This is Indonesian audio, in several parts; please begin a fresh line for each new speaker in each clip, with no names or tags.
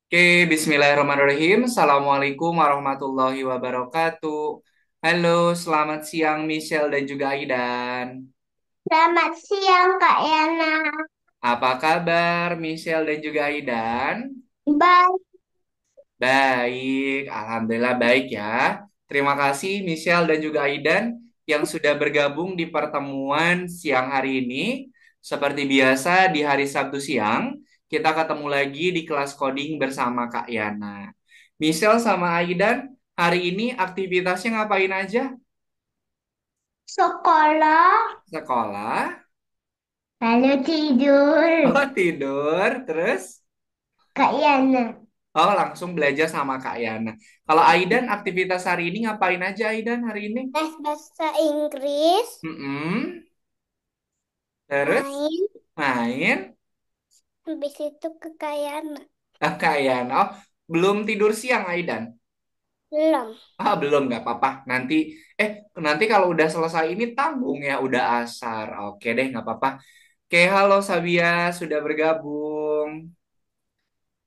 Oke, Bismillahirrahmanirrahim. Assalamualaikum warahmatullahi wabarakatuh. Halo, selamat siang Michelle dan juga Aidan.
Selamat siang, Kak Yana.
Apa kabar Michelle dan juga Aidan?
Baik.
Baik, Alhamdulillah baik ya. Terima kasih Michelle dan juga Aidan yang sudah bergabung di pertemuan siang hari ini. Seperti biasa di hari Sabtu siang, kita ketemu lagi di kelas coding bersama Kak Yana. Michelle sama Aidan, hari ini aktivitasnya ngapain aja?
Sekolah,
Sekolah?
lalu
Oh,
tidur.
tidur. Terus?
Kak Yana.
Oh, langsung belajar sama Kak Yana. Kalau Aidan, aktivitas hari ini ngapain aja Aidan hari ini?
Les bahasa Inggris,
Mm-mm. Terus?
main,
Main?
habis itu ke Kak Yana.
Ah, Kak Yana. Oh, belum tidur siang Aidan?
Belum.
Ah, belum, nggak apa-apa. Nanti kalau udah selesai ini tanggung ya, udah asar. Oke deh, nggak apa-apa. Oke, halo Sabia, sudah bergabung.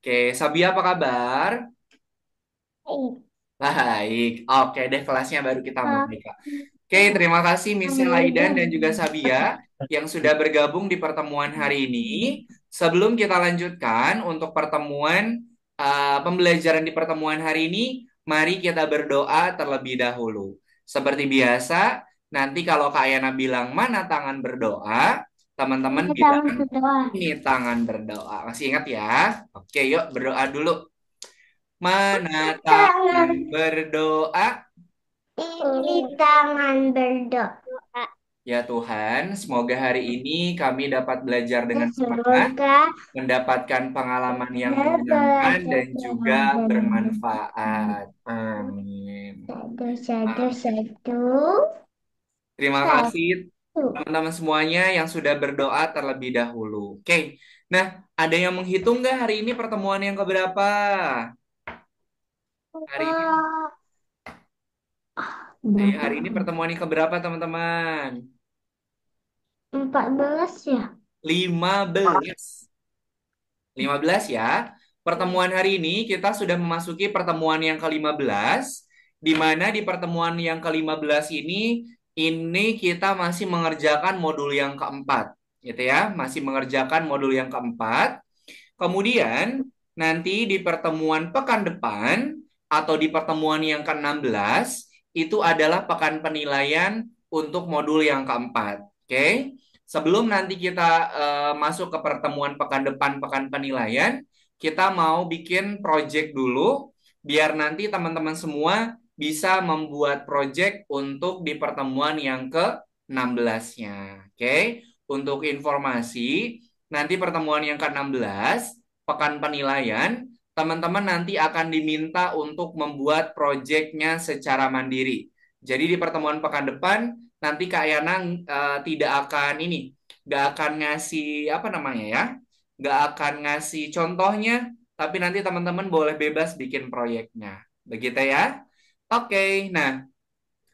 Oke, Sabia apa kabar? Baik. Oke deh, kelasnya baru kita mulai, Kak. Oke, terima kasih Michelle Aidan dan juga Sabia yang sudah bergabung di pertemuan hari ini. Sebelum kita lanjutkan untuk pertemuan pembelajaran di pertemuan hari ini, mari kita berdoa terlebih dahulu. Seperti biasa, nanti kalau Kak Yana bilang mana tangan berdoa, teman-teman
Ini
bilang
tangan berdoa.
ini tangan berdoa. Masih ingat ya? Oke, yuk berdoa dulu. Mana tangan
Tangan.
berdoa?
Ini tangan berdoa.
Ya Tuhan, semoga hari ini kami dapat belajar dengan semangat,
Semoga
mendapatkan pengalaman yang
benar
menyenangkan
belajar
dan juga
dengan benar.
bermanfaat. Amin.
Satu, satu,
Amin.
satu,
Terima kasih
satu.
teman-teman semuanya yang sudah berdoa terlebih dahulu. Oke, nah ada yang menghitung nggak hari ini pertemuan yang keberapa? Hari ini, hari ini
Berapa?
pertemuan yang keberapa teman-teman?
14 ya?
15. 15 ya. Pertemuan hari ini kita sudah memasuki pertemuan yang ke-15, di mana di pertemuan yang ke-15 ini kita masih mengerjakan modul yang keempat, gitu ya, masih mengerjakan modul yang keempat. Kemudian nanti di pertemuan pekan depan atau di pertemuan yang ke-16 itu adalah pekan penilaian untuk modul yang keempat. Oke. Sebelum nanti kita masuk ke pertemuan pekan depan, pekan penilaian, kita mau bikin project dulu biar nanti teman-teman semua bisa membuat project untuk di pertemuan yang ke-16-nya. Oke. Untuk informasi, nanti pertemuan yang ke-16, pekan penilaian, teman-teman nanti akan diminta untuk membuat proyeknya secara mandiri. Jadi di pertemuan pekan depan, nanti Kak Yana tidak akan nggak akan ngasih apa namanya ya, nggak akan ngasih contohnya, tapi nanti teman-teman boleh bebas bikin proyeknya. Begitu ya? Oke, nah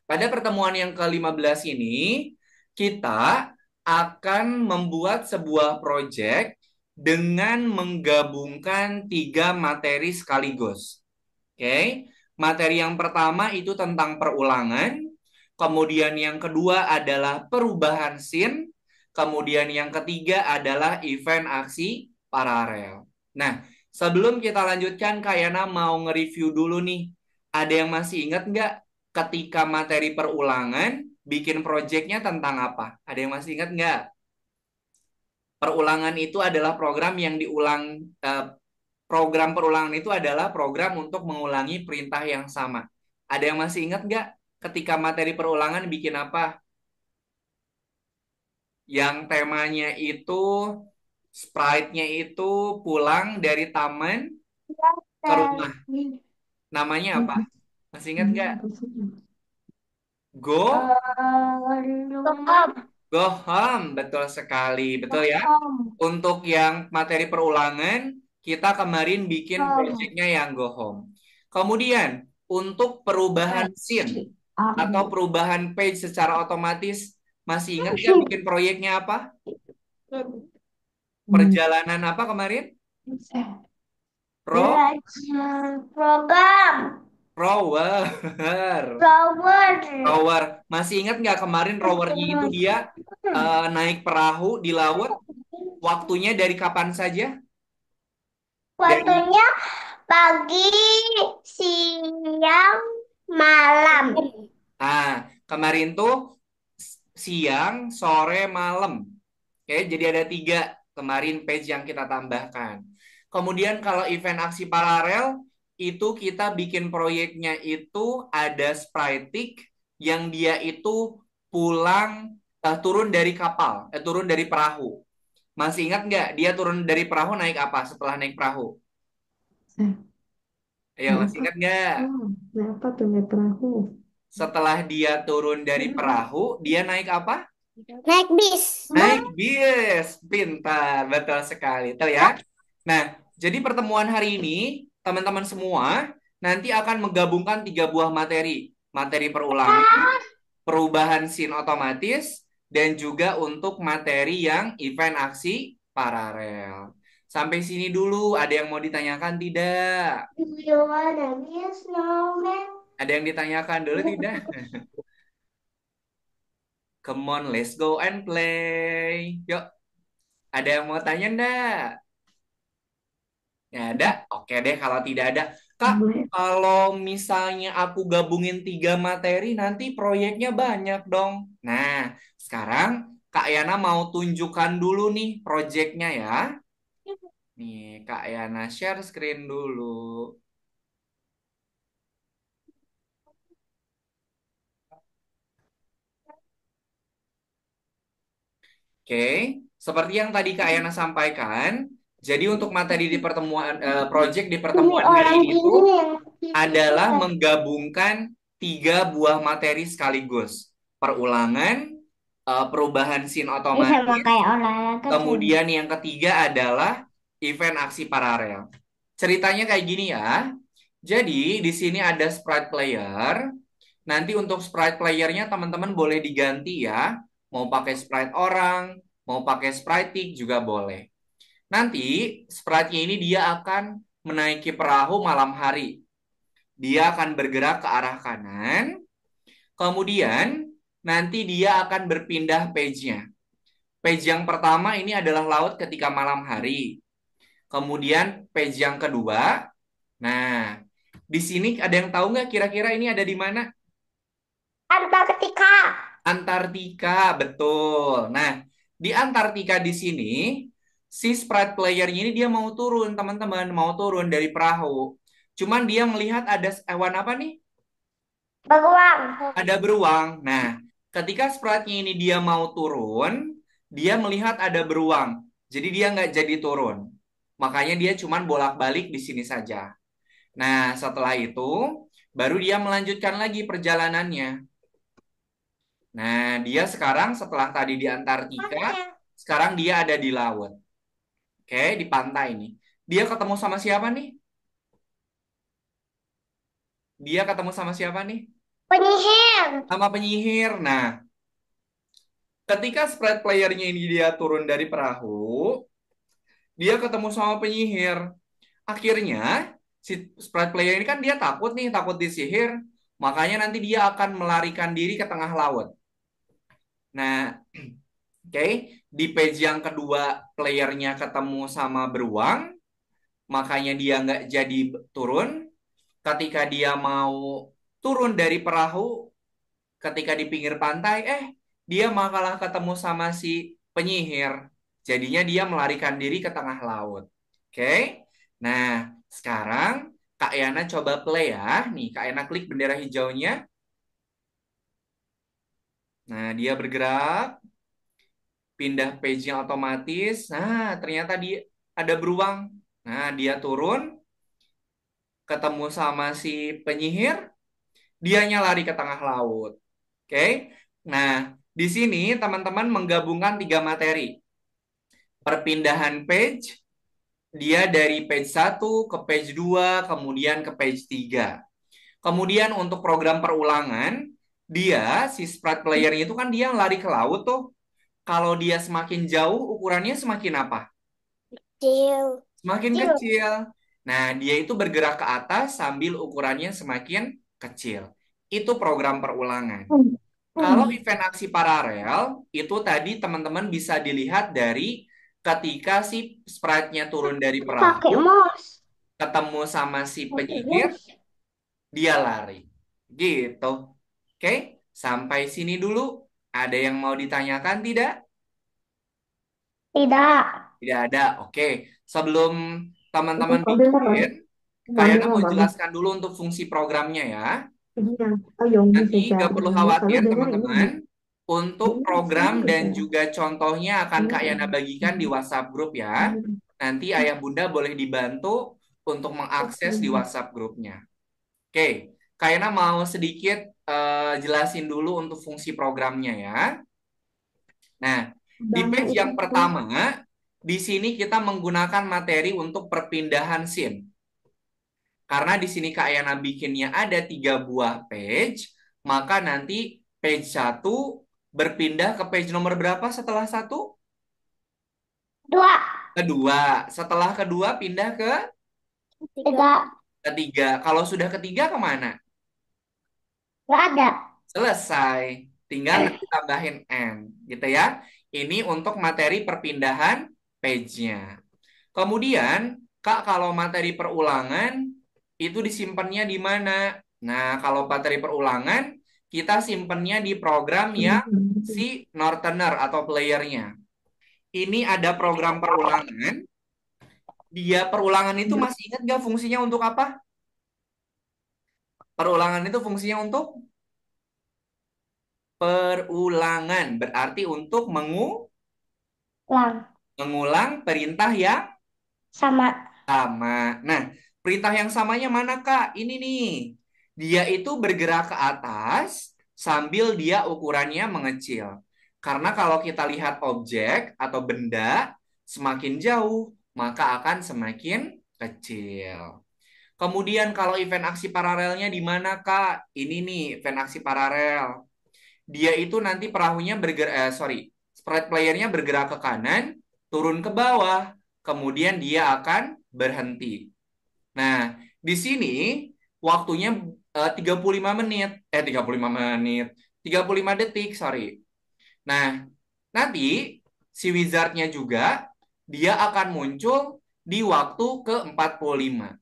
pada pertemuan yang ke-15 ini, kita akan membuat sebuah proyek dengan menggabungkan tiga materi sekaligus. Oke, materi yang pertama itu tentang perulangan, kemudian yang kedua adalah perubahan scene, kemudian yang ketiga adalah event aksi paralel. Nah, sebelum kita lanjutkan, Kak Yana mau nge-review dulu nih. Ada yang masih ingat nggak ketika materi perulangan bikin proyeknya tentang apa? Ada yang masih ingat nggak? Perulangan itu adalah program yang diulang, eh, program perulangan itu adalah program untuk mengulangi perintah yang sama. Ada yang masih ingat nggak ketika materi perulangan bikin apa? Yang temanya itu sprite-nya itu pulang dari taman ke rumah. Namanya apa? Masih ingat nggak? Go,
Stop.
go home. Betul sekali. Betul ya?
Stop.
Untuk yang materi perulangan, kita kemarin bikin
Stop.
projectnya yang go home. Kemudian, untuk perubahan scene atau perubahan page secara otomatis, masih ingat nggak bikin proyeknya apa? Perjalanan apa kemarin? Ro,
Program.
rower.
Rower.
Rower. Masih ingat nggak kemarin rowernya itu dia naik perahu di laut? Waktunya dari kapan saja? Dari
Waktunya pagi, siang, malam.
kemarin tuh siang, sore, malam. Oke, jadi ada tiga kemarin page yang kita tambahkan. Kemudian kalau event aksi paralel itu kita bikin proyeknya itu ada Spritic yang dia itu pulang turun dari kapal, turun dari perahu. Masih ingat nggak dia turun dari perahu naik apa setelah naik perahu?
Eh,
Ayo,
naik
masih
apa?
ingat nggak?
Oh, naik apa tuh naik perahu?
Setelah dia turun dari perahu, dia naik apa?
Naik bis.
Naik bis, pintar, betul sekali. Tuh ya. Nah, jadi pertemuan hari ini, teman-teman semua nanti akan menggabungkan tiga buah materi. Materi perulangan, perubahan scene otomatis, dan juga untuk materi yang event aksi paralel. Sampai sini dulu, ada yang mau ditanyakan tidak?
Do you wanna be a snowman?
Ada yang ditanyakan dulu tidak? Come on, let's go and play. Yuk, ada yang mau tanya enggak? Ya ada? Oke deh kalau tidak ada. Kak,
Boleh.
kalau misalnya aku gabungin tiga materi, nanti proyeknya banyak dong. Nah, sekarang Kak Yana mau tunjukkan dulu nih proyeknya ya. Nih, Kak Yana share screen dulu. Oke, seperti yang tadi Kak Yana sampaikan, jadi untuk materi di pertemuan, project di
Ini
pertemuan hari
orang
ini
gini
tuh
yang
adalah
pintar.
menggabungkan tiga buah materi sekaligus. Perulangan, perubahan scene
Ini sama
otomatis,
kayak olahraga sih.
kemudian yang ketiga adalah event aksi paralel. Ceritanya kayak gini ya. Jadi di sini ada sprite player. Nanti untuk sprite playernya teman-teman boleh diganti ya. Mau pakai sprite orang, mau pakai sprite tick juga boleh. Nanti sprite-nya ini dia akan menaiki perahu malam hari. Dia akan bergerak ke arah kanan, kemudian nanti dia akan berpindah page-nya. Page yang pertama ini adalah laut ketika malam hari. Kemudian page yang kedua, nah di sini ada yang tahu nggak kira-kira ini ada di mana?
Antartika.
Antartika, betul. Nah, di Antartika di sini, si sprite player-nya ini dia mau turun, teman-teman, mau turun dari perahu. Cuman dia melihat ada hewan apa nih?
Beruang.
Ada beruang. Nah, ketika sprite-nya ini dia mau turun, dia melihat ada beruang. Jadi dia nggak jadi turun. Makanya dia cuman bolak-balik di sini saja. Nah, setelah itu, baru dia melanjutkan lagi perjalanannya. Nah, dia sekarang setelah tadi di Antartika, sekarang dia ada di laut. Oke, di pantai nih. Dia ketemu sama siapa nih? Dia ketemu sama siapa nih?
Penyihir.
Sama penyihir. Nah, ketika sprite playernya ini dia turun dari perahu, dia ketemu sama penyihir. Akhirnya, si sprite player ini kan dia takut nih, takut disihir. Makanya nanti dia akan melarikan diri ke tengah laut. Nah, oke, di page yang kedua playernya ketemu sama beruang, makanya dia nggak jadi turun. Ketika dia mau turun dari perahu, ketika di pinggir pantai, dia malah ketemu sama si penyihir. Jadinya dia melarikan diri ke tengah laut. Oke, nah sekarang Kak Yana coba play ya. Nih, Kak Yana klik bendera hijaunya. Nah, dia bergerak, pindah page yang otomatis. Nah, ternyata dia ada beruang. Nah, dia turun, ketemu sama si penyihir, dianya lari ke tengah laut. Oke. Nah, di sini teman-teman menggabungkan tiga materi. Perpindahan page, dia dari page satu ke page 2, kemudian ke page 3. Kemudian untuk program perulangan, dia si sprite player-nya itu kan dia lari ke laut tuh. Kalau dia semakin jauh, ukurannya semakin apa?
Kecil.
Semakin
Kecil.
kecil. Nah, dia itu bergerak ke atas sambil ukurannya semakin kecil. Itu program perulangan. Kalau event aksi paralel, itu tadi teman-teman bisa dilihat dari ketika si sprite-nya turun dari
Pakai
perahu,
mouse.
ketemu sama si
Pakai
penyihir,
mouse.
dia lari. Gitu. Oke, sampai sini dulu. Ada yang mau ditanyakan tidak?
Tidak.
Tidak ada. Oke, sebelum
Itu
teman-teman
ambil apa?
bikin,
Ambil
Kayana mau
apa? Ambil
jelaskan dulu untuk fungsi programnya ya.
ini yang Yonggi
Nanti
saja.
nggak perlu
Dengannya kalau
khawatir
dengar ini
teman-teman. Untuk
ini
program
sini
dan
saja.
juga contohnya akan
Ini
Kak Yana bagikan di WhatsApp grup ya. Nanti ayah bunda boleh dibantu untuk mengakses di WhatsApp grupnya. Oke, Kak Yana mau sedikit jelasin dulu untuk fungsi programnya ya. Nah, di
Dama
page
itu
yang pertama, di sini kita menggunakan materi untuk perpindahan scene. Karena di sini Kak Yana bikinnya ada 3 buah page, maka nanti page 1 berpindah ke page nomor berapa setelah 1?
Dua.
Kedua. Setelah kedua pindah ke
Tidak.
ketiga. Kalau sudah ketiga kemana?
Nggak ada.
Selesai. Tinggal nanti tambahin N. Gitu ya. Ini untuk materi perpindahan page-nya. Kemudian, Kak, kalau materi perulangan, itu disimpannya di mana? Nah, kalau materi perulangan, kita simpannya di program yang si Northerner atau playernya. Ini ada program perulangan. Dia perulangan itu masih ingat nggak fungsinya untuk apa? Perulangan itu fungsinya untuk perulangan. Berarti untuk
Lang.
mengulang perintah yang
Sama.
sama. Nah, perintah yang samanya mana, Kak? Ini nih. Dia itu bergerak ke atas sambil dia ukurannya mengecil. Karena kalau kita lihat objek atau benda semakin jauh, maka akan semakin kecil. Kemudian kalau event aksi paralelnya di mana, Kak? Ini nih, event aksi paralel. Dia itu nanti perahunya bergerak, sprite playernya bergerak ke kanan, turun ke bawah, kemudian dia akan berhenti. Nah, di sini waktunya 35 menit, 35 menit, 35 detik, sorry. Nah, nanti si wizardnya juga dia akan muncul di waktu ke 45.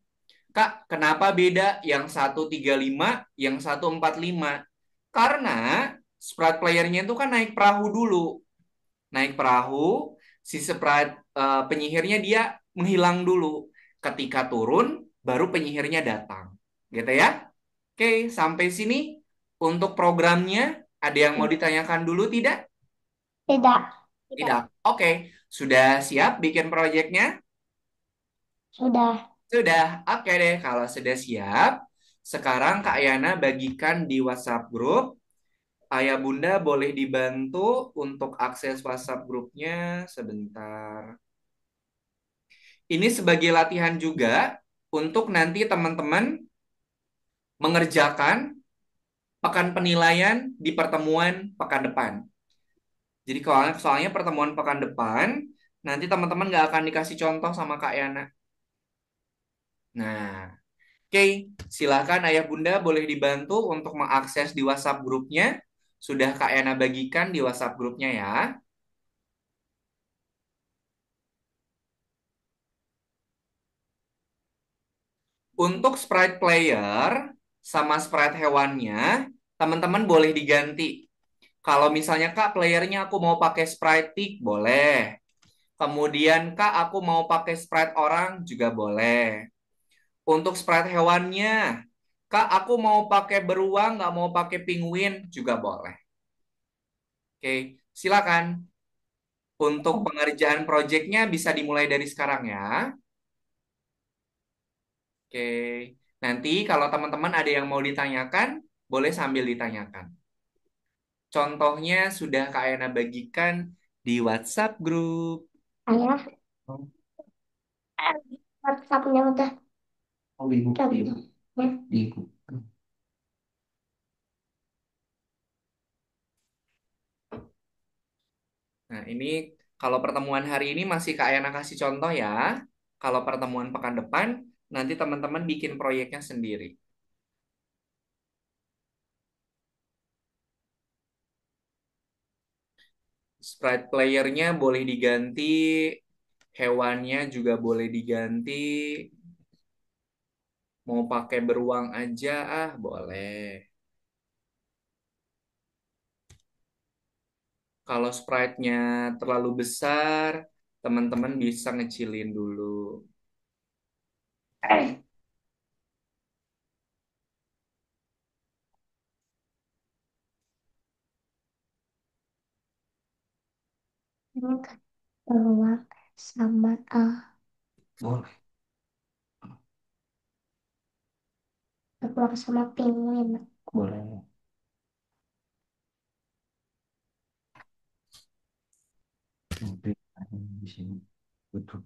Kak, kenapa beda yang satu 35, yang satu 45? Karena sprite playernya itu kan naik perahu dulu. Naik perahu, si sprite penyihirnya dia menghilang dulu. Ketika turun, baru penyihirnya datang. Gitu ya? Oke, sampai sini untuk programnya ada yang mau ditanyakan dulu tidak?
Tidak.
Tidak. Oke, sudah siap bikin proyeknya?
Sudah.
Sudah. Oke deh, kalau sudah siap, sekarang Kak Yana bagikan di WhatsApp grup. Ayah Bunda boleh dibantu untuk akses WhatsApp grupnya sebentar. Ini sebagai latihan juga untuk nanti teman-teman mengerjakan pekan penilaian di pertemuan pekan depan. Jadi kalau soalnya pertemuan pekan depan, nanti teman-teman nggak akan dikasih contoh sama Kak Yana. Nah, oke, silakan Ayah Bunda boleh dibantu untuk mengakses di WhatsApp grupnya. Sudah Kak Yana bagikan di WhatsApp grupnya ya. Untuk sprite player sama sprite hewannya, teman-teman boleh diganti. Kalau misalnya Kak, playernya aku mau pakai sprite tick, boleh. Kemudian Kak, aku mau pakai sprite orang, juga boleh. Untuk sprite hewannya, Kak, aku mau pakai beruang, nggak mau pakai penguin, juga boleh. Oke, silakan. Untuk pengerjaan proyeknya bisa dimulai dari sekarang ya. Oke, nanti kalau teman-teman ada yang mau ditanyakan, boleh sambil ditanyakan. Contohnya sudah Kak Ayana bagikan di WhatsApp grup.
Ayah. WhatsApp-nya udah.
Oh, ibu.
Udah belum? Ya.
Di grup. Nah, ini kalau pertemuan hari ini masih Kak Ayana kasih contoh ya. Kalau pertemuan pekan depan, Nanti teman-teman bikin proyeknya sendiri. Sprite playernya boleh diganti, hewannya juga boleh diganti. Mau pakai beruang aja, boleh. Kalau sprite-nya terlalu besar, teman-teman bisa ngecilin dulu.
Ini kan beruang sama
Boleh.
beruang sama penguin.
Boleh. Nanti di sini. Betul.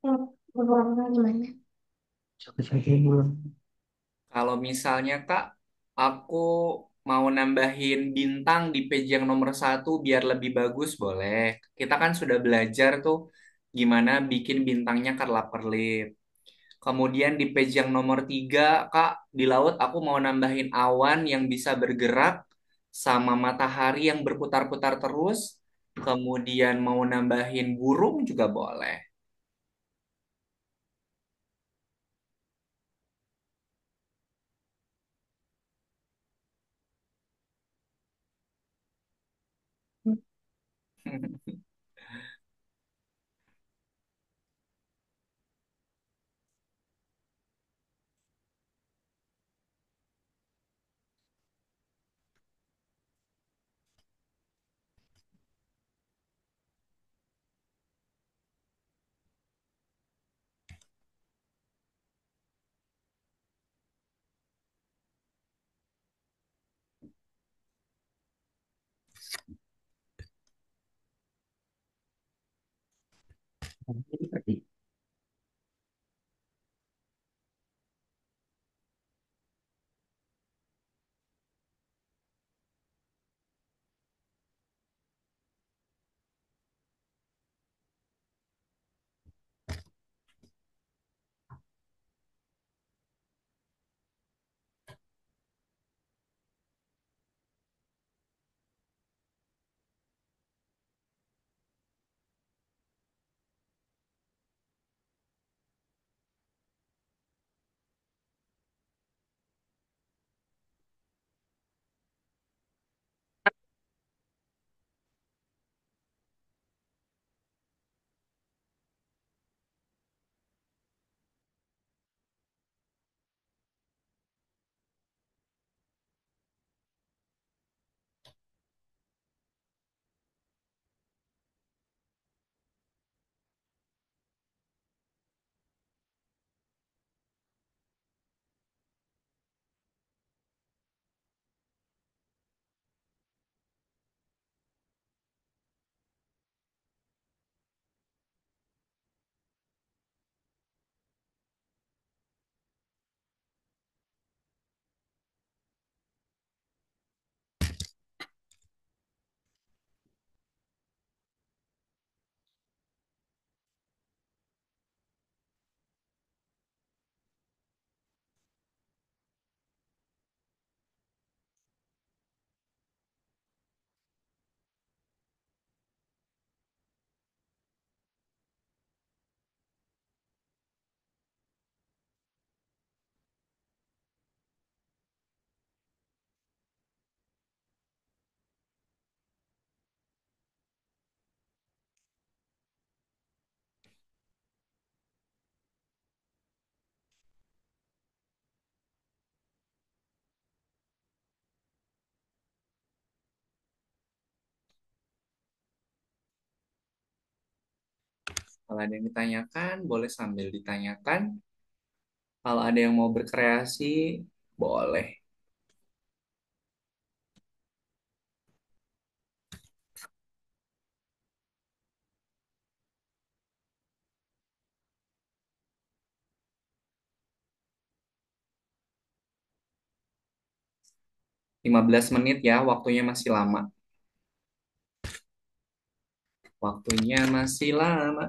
Yang beruangnya gimana?
Kalau misalnya Kak, aku mau nambahin bintang di page yang nomor satu biar lebih bagus, boleh. Kita kan sudah belajar tuh gimana bikin bintangnya kerlap-kerlip. Kemudian di page yang nomor tiga, Kak, di laut aku mau nambahin awan yang bisa bergerak sama matahari yang berputar-putar terus. Kemudian mau nambahin burung juga boleh. Kalau ada yang ditanyakan, boleh sambil ditanyakan. Kalau ada yang mau berkreasi, Boleh. 15 menit ya, waktunya masih lama. Waktunya masih lama.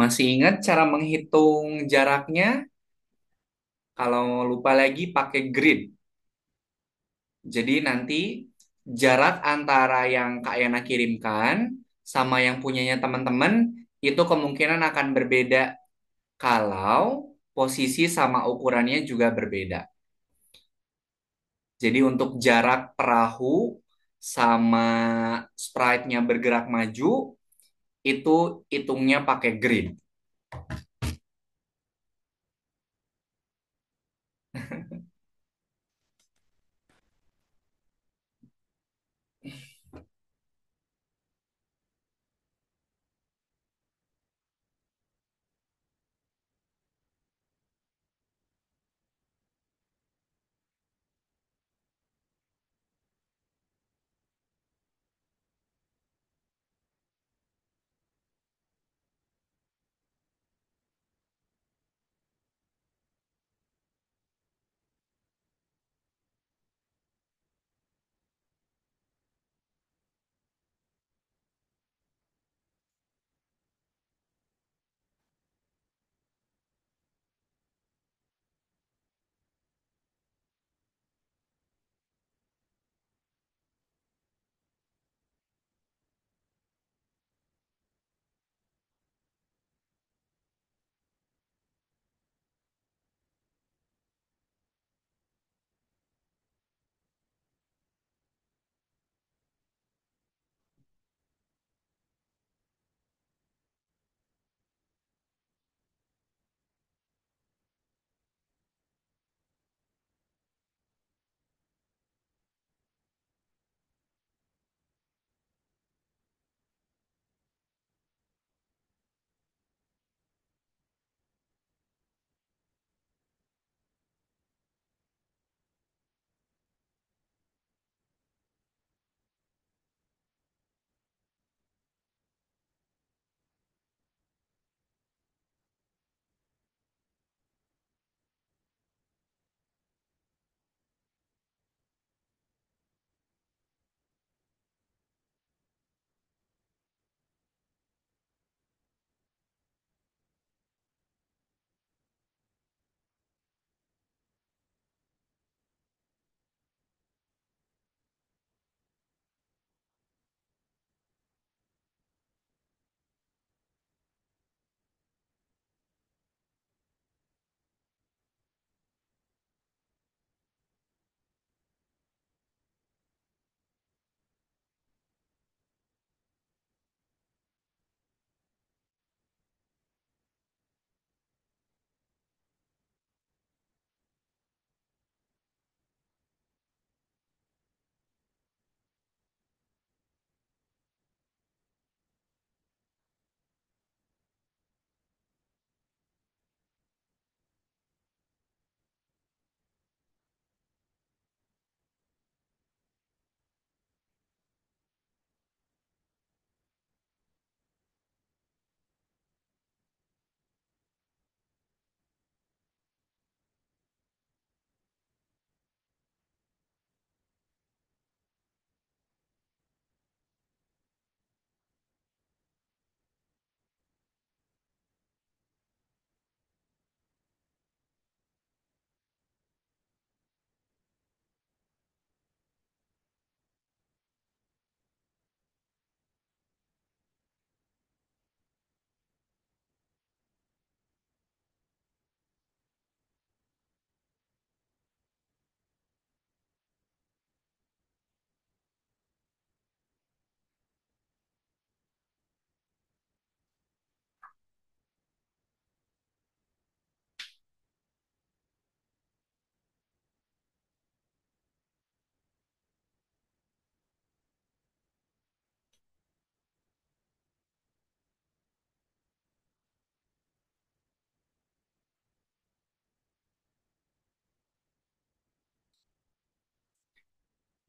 Masih ingat cara menghitung jaraknya? Kalau lupa lagi pakai grid. Jadi nanti jarak antara yang Kak Yana kirimkan sama yang punyanya teman-teman itu kemungkinan akan berbeda kalau posisi sama ukurannya juga berbeda. Jadi untuk jarak perahu sama sprite-nya bergerak maju itu hitungnya pakai grid.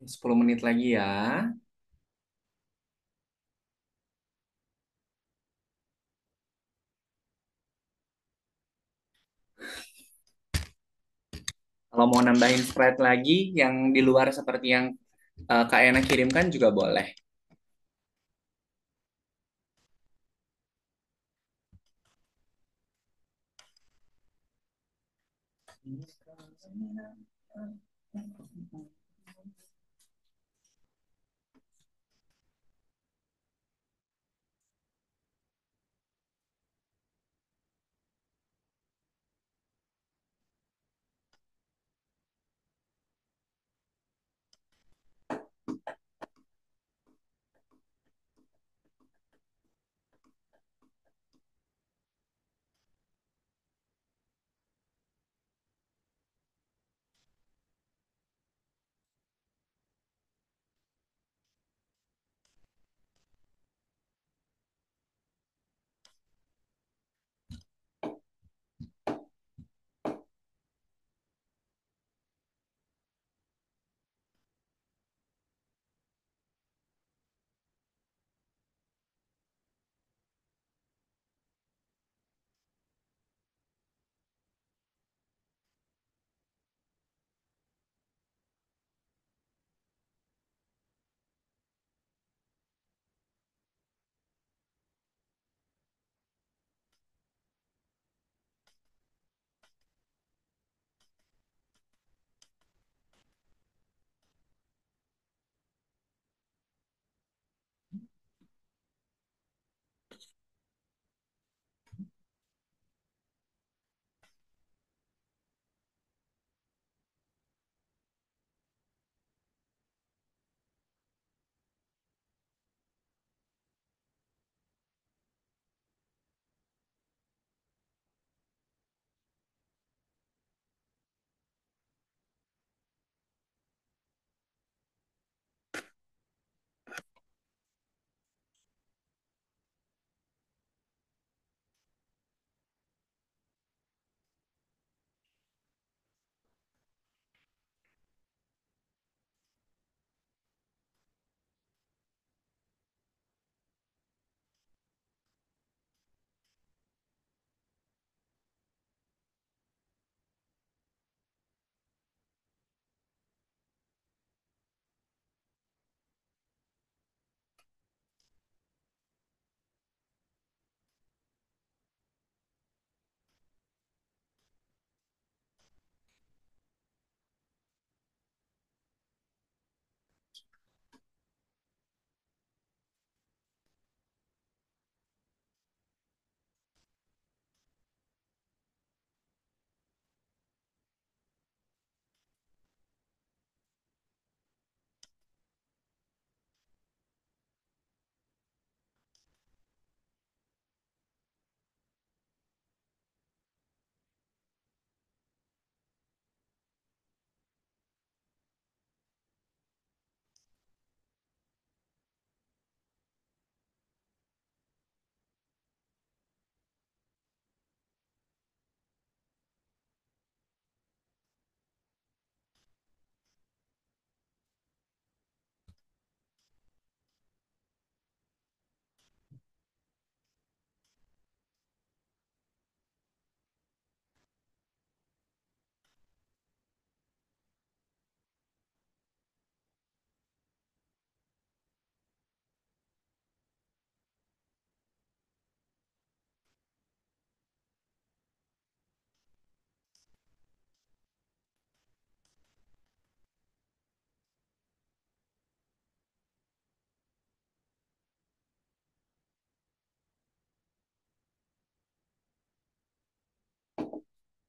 10 menit lagi ya. Kalau mau nambahin spread lagi yang di luar seperti yang Kak Ena kirimkan juga boleh.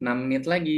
Enam menit lagi.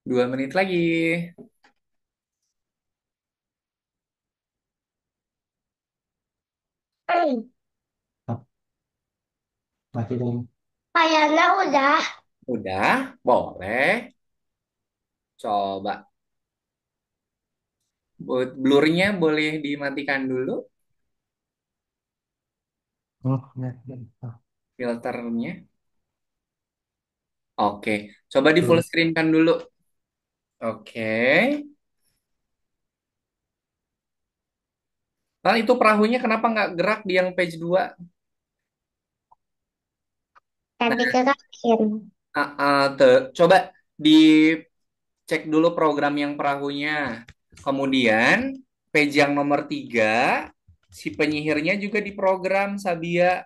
2 menit lagi.
Hmm.
Oh, masih dong.
Kayaknya udah.
Udah, boleh. Coba. Blurnya boleh dimatikan dulu,
Ya, ya. Oh,
filternya. Oke, coba di full
belum.
screen kan dulu. Oke. Nah, itu perahunya kenapa nggak gerak di yang page 2?
Tadi
Nah,
gerakin.
coba dicek dulu program yang perahunya. Kemudian, page yang nomor 3, si penyihirnya juga diprogram, Sabia.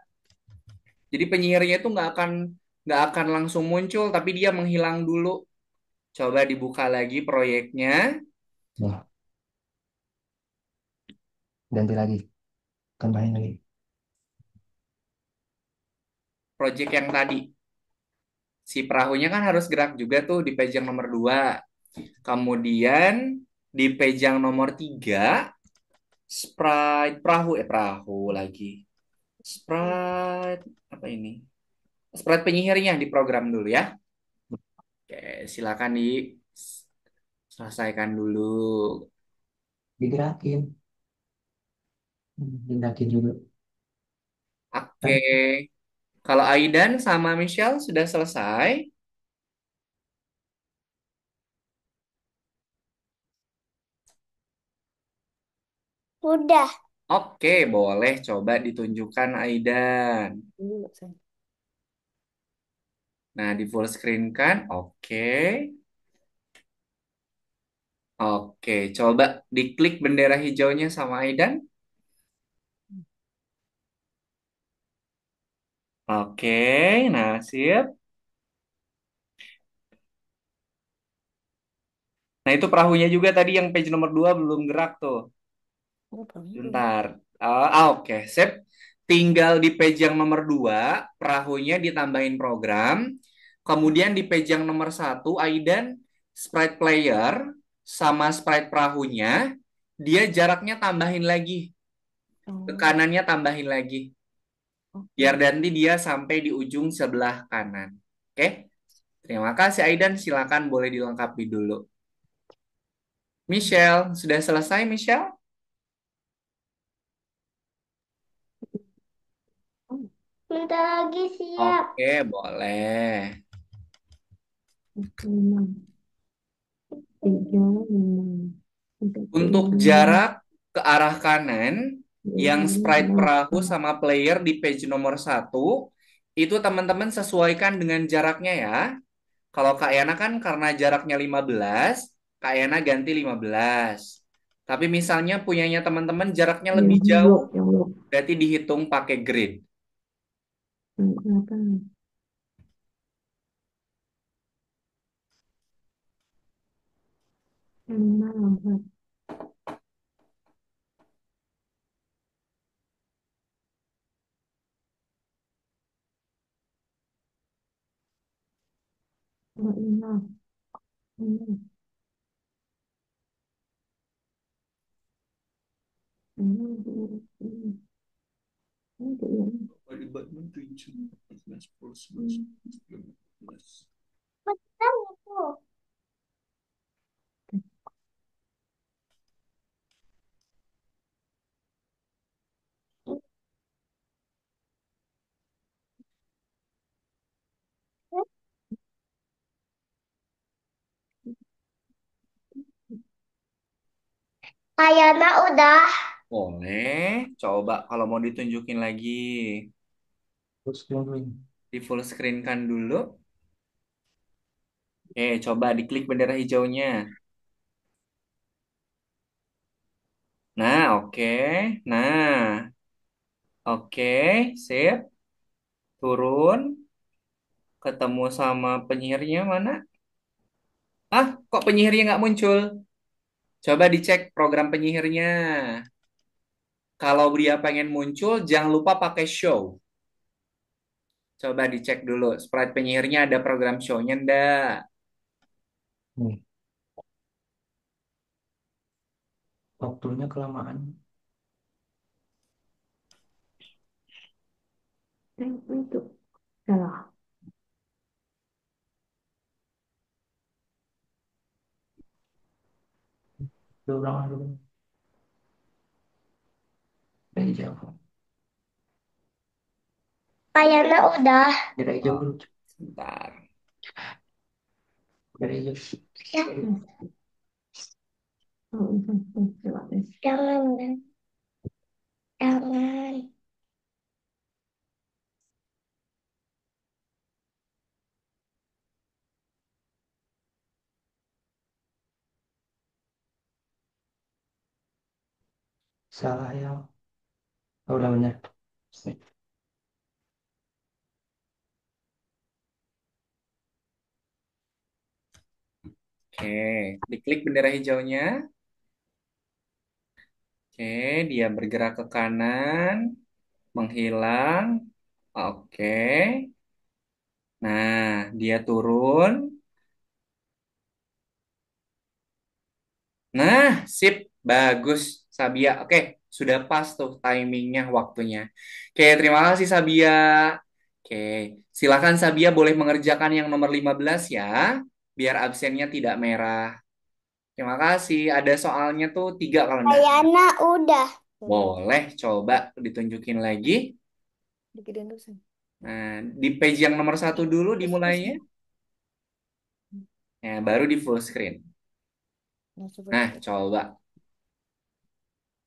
Jadi penyihirnya itu nggak akan langsung muncul, tapi dia menghilang dulu. Coba dibuka lagi proyeknya,
Ya, ganti lagi. Tambahin lagi.
project yang tadi. Si perahunya kan harus gerak juga tuh di page yang nomor 2. Kemudian di page yang nomor 3, sprite perahu lagi. Sprite apa ini? Sprite penyihirnya diprogram dulu ya. Oke, silakan diselesaikan dulu.
Digerakin. Digerakin dulu.
Oke,
Kan?
kalau Aidan sama Michelle sudah selesai.
Udah.
Oke, boleh coba ditunjukkan Aidan. Nah, di full screen kan? Oke. Oke, coba diklik bendera hijaunya sama Aidan. Oke, nah sip. Nah, itu perahunya juga tadi yang page nomor 2 belum gerak tuh. Bentar. Oke, sip. Tinggal di page yang nomor 2 perahunya ditambahin program. Kemudian di page yang nomor 1 Aidan, sprite player sama sprite perahunya, dia jaraknya tambahin lagi. Ke kanannya tambahin lagi. Biar nanti dia sampai di ujung sebelah kanan. Oke? Terima kasih Aidan, silakan boleh dilengkapi dulu. Michelle, sudah selesai Michelle?
Bentar lagi siap.
Oke, boleh.
Enam, tiga, enam.
Untuk
Enam,
jarak ke arah kanan, yang sprite perahu sama player di page nomor 1, itu teman-teman sesuaikan dengan jaraknya ya. Kalau Kak Yana kan karena jaraknya 15, Kak Yana ganti 15. Tapi misalnya punyanya teman-teman jaraknya lebih
yang
jauh,
blok, yang blok.
berarti dihitung pakai grid.
Kenapa? Enam, enam, enam, enam, enam, enam.
Betul itu. Kayaknya udah.
Boleh, coba kalau mau ditunjukin lagi.
Terus yang
Di full screen kan dulu. Oke, coba diklik bendera hijaunya. Nah, oke. Nah, oke, sip. Turun, ketemu sama penyihirnya mana? Ah, kok penyihirnya nggak muncul? Coba dicek program penyihirnya. Kalau dia pengen muncul, jangan lupa pakai show. Coba dicek dulu, sprite penyihirnya ada program show-nya ndak?
nih. Waktunya kelamaan. Itu salah. Ulang dulu. Dari jauh.
Ayana udah.
Dari
Oh,
jauh dulu.
sebentar.
Dari jauh.
Ya,
Coba tes.
jangan, Dan. Jangan.
Salah ya. Oh, udah benar.
Oke, diklik bendera hijaunya. Oke, dia bergerak ke kanan, menghilang. Oke. Nah, dia turun. Nah, sip. Bagus, Sabia. Oke, sudah pas tuh timingnya, waktunya. Oke, terima kasih Sabia. Oke, silakan Sabia boleh mengerjakan yang nomor 15 ya, biar absennya tidak merah. Terima kasih. Ada soalnya tuh 3 kalau enggak salah.
Ayana udah.
Udah,
Boleh, coba ditunjukin lagi.
digedein terus.
Nah, di page yang nomor 1 dulu
Terus.
dimulainya. Ya, baru di full screen.
Nah, coba
Nah,
lihat.
coba.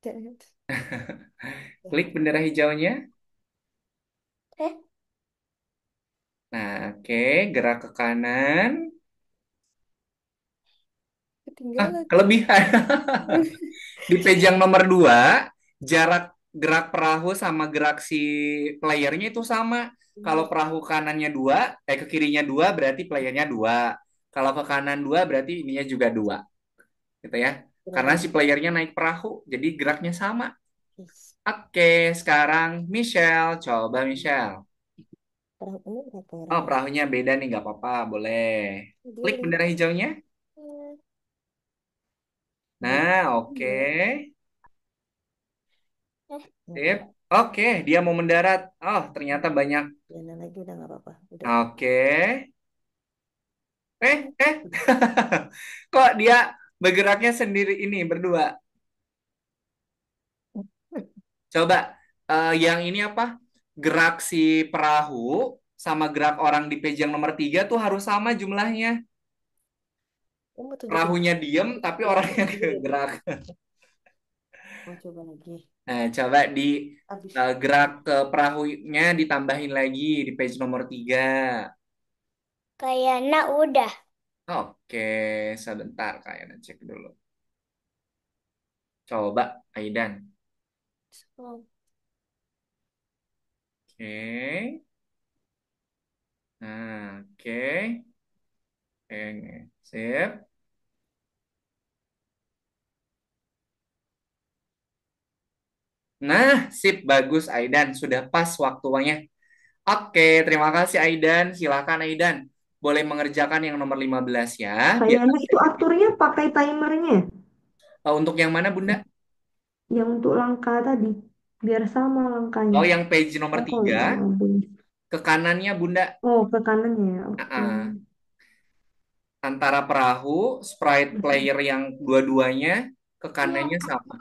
Lihat. Ya,
Klik bendera hijaunya.
Eh,
Nah, oke, gerak ke kanan. Ah,
ketinggalan.
kelebihan. Di page yang nomor 2, jarak gerak perahu sama gerak si playernya itu sama. Kalau perahu kanannya 2, ke kirinya 2 berarti playernya 2. Kalau ke kanan 2 berarti ininya juga 2. Gitu ya. Karena
Kira-kira.
si playernya naik perahu, jadi geraknya sama.
Yes.
Oke, sekarang Michelle. Coba Michelle.
Perahu ini berapa
Oh,
orangnya?
perahunya beda nih, nggak apa-apa. Boleh.
Dia
Klik
lima.
bendera hijaunya.
Dua.
Nah, oke.
Dua. Nggak
Sip.
apa-apa.
Oke, dia mau mendarat. Oh, ternyata banyak.
Jalan lagi udah nggak apa-apa. Udah.
Oke. Eh. Kok dia bergeraknya sendiri ini berdua? Coba yang ini apa? Gerak si perahu sama gerak orang di page yang nomor 3 tuh harus sama jumlahnya.
Kamu mau tunjukin.
Perahunya diem tapi orangnya
Tunjukin.
gerak.
Mau coba lagi.
Nah, coba di
Abis.
gerak ke perahunya ditambahin lagi di page nomor 3.
Kayana udah.
Oke, sebentar kayaknya cek dulu. Coba, Aidan.
Oh,
Oke. Nah, oke. Oke, sip. Nah, sip, bagus Aidan. Sudah pas waktunya. Oke, terima kasih Aidan. Silakan Aidan. Boleh mengerjakan yang nomor 15 ya. Biar
Kayaknya itu aturnya pakai timernya.
untuk yang mana, Bunda?
Yang untuk langkah tadi. Biar sama langkahnya.
Oh, yang page nomor
Oh, kalau
3.
udah ngabun.
Ke kanannya, Bunda.
Oh, ke kanannya ya. Oke.
Ah, antara perahu, sprite
Masih.
player yang dua-duanya, ke kanannya sama.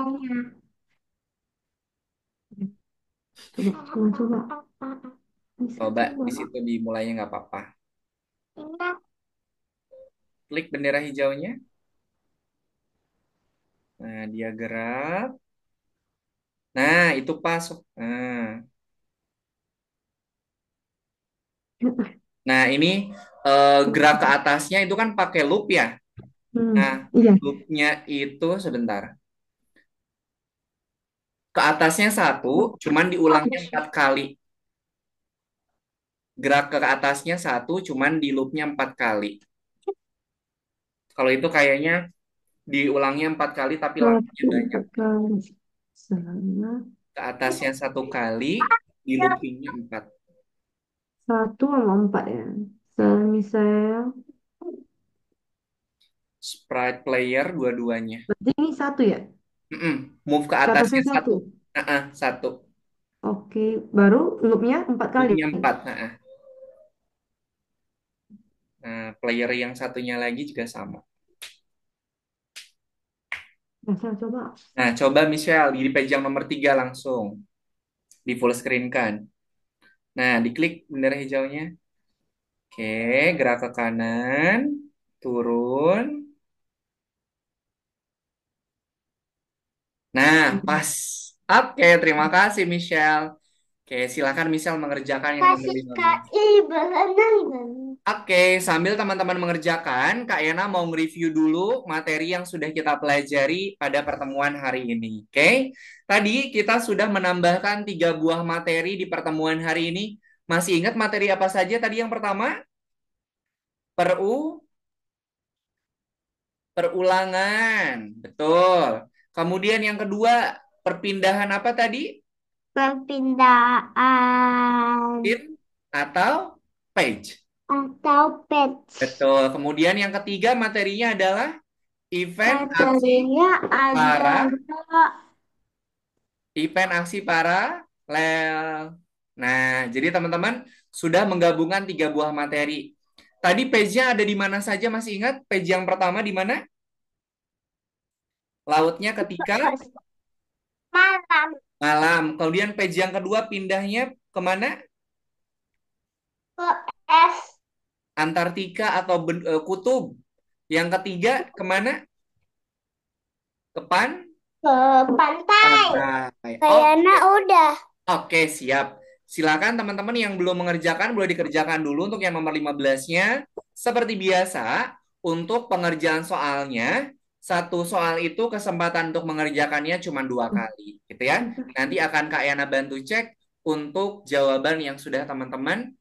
Coba, coba, coba. Bisa
Coba
coba.
di situ dimulainya nggak apa-apa. Klik bendera hijaunya. Nah, dia gerak. Nah, itu pas. Nah, nah, ini gerak ke atasnya itu kan pakai loop ya. Nah,
Iya.
loopnya itu sebentar. Ke atasnya satu, cuman diulangnya 4 kali. Gerak ke atasnya satu, cuman di loopnya 4 kali. Kalau itu kayaknya diulangnya 4 kali, tapi langkahnya
Satu,
banyak.
empat kali. Sana.
Ke atasnya 1 kali, di loopingnya 4.
Satu sama empat ya. Semisal.
Sprite player dua-duanya.
Berarti ini satu ya?
Mm-mm. Move ke
Ke
atasnya
atasnya
satu.
satu.
Satu.
Oke, baru loopnya 4 kali.
Loopnya empat. Nah, player yang satunya lagi juga sama.
Nah, saya coba.
Nah, coba Michelle di page yang nomor 3 langsung. Di full screen kan. Nah, diklik bendera hijaunya. Oke, gerak ke kanan. Turun. Nah, pas. Oke, terima kasih Michelle. Oke, silakan Michelle mengerjakan yang nomor
Kasih
15.
Kak berenang.
Oke, sambil teman-teman mengerjakan, Kak Ena mau nge-review dulu materi yang sudah kita pelajari pada pertemuan hari ini. Oke, tadi kita sudah menambahkan 3 buah materi di pertemuan hari ini. Masih ingat materi apa saja tadi yang pertama? Peru, perulangan. Betul. Kemudian yang kedua, perpindahan apa tadi?
Perpindahan
Pin atau page.
atau pets.
Betul. Kemudian yang ketiga materinya adalah event aksi
Materinya
para
adalah
paralel. Nah, jadi teman-teman sudah menggabungkan 3 buah materi. Tadi page-nya ada di mana saja? Masih ingat page yang pertama di mana? Lautnya ketika
malam
malam. Kemudian page yang kedua pindahnya kemana?
ke es
Antartika atau kutub. Yang ketiga kemana? Ke
ke pantai.
pantai.
Kayaknya udah.
Oke, siap. Silakan teman-teman yang belum mengerjakan boleh dikerjakan dulu untuk yang nomor 15-nya. Seperti biasa, untuk pengerjaan soalnya, satu soal itu kesempatan untuk mengerjakannya cuma 2 kali, gitu ya. Nanti akan Kak Yana bantu cek untuk jawaban yang sudah teman-teman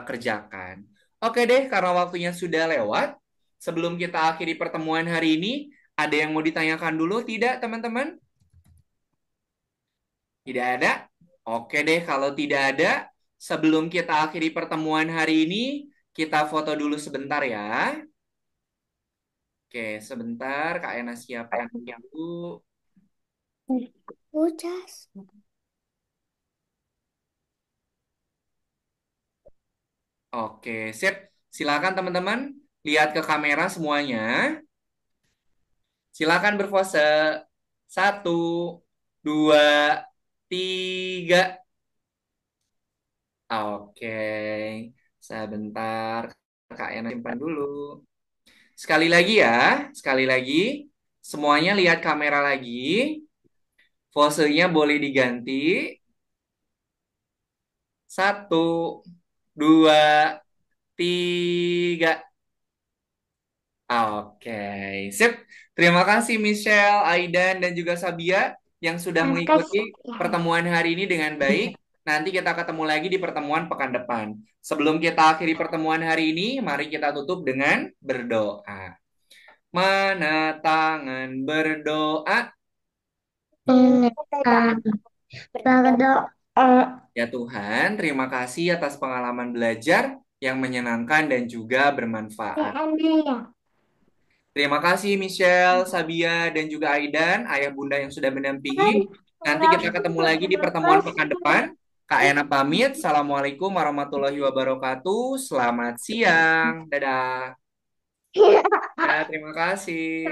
kerjakan. Oke deh, karena waktunya sudah lewat. Sebelum kita akhiri pertemuan hari ini, ada yang mau ditanyakan dulu? Tidak, teman-teman? Tidak ada? Oke deh, kalau tidak ada, sebelum kita akhiri pertemuan hari ini, kita foto dulu sebentar ya. Oke, sebentar, Kak Ena siapkan dulu.
Ujas.
Oke, sip. Silakan teman-teman, lihat ke kamera semuanya. Silakan berpose. 1, 2, 3. Oke, sebentar, Kak Ena simpan dulu. Sekali lagi ya, sekali lagi. Semuanya lihat kamera lagi. Posenya boleh diganti. 1, 2, 3. Oke, sip. Terima kasih Michelle, Aidan, dan juga Sabia yang sudah mengikuti
Makasih.
pertemuan hari ini dengan baik. Nanti kita ketemu lagi di pertemuan pekan depan. Sebelum kita akhiri pertemuan hari ini, mari kita tutup dengan berdoa. Mana tangan berdoa?
Berdoa.
Ya Tuhan, terima kasih atas pengalaman belajar yang menyenangkan dan juga bermanfaat. Terima kasih Michelle, Sabia, dan juga Aidan, ayah bunda yang sudah mendampingi. Nanti kita ketemu lagi di pertemuan pekan depan. Kak Ena pamit. Assalamualaikum warahmatullahi wabarakatuh. Selamat siang. Dadah. Ya, terima kasih.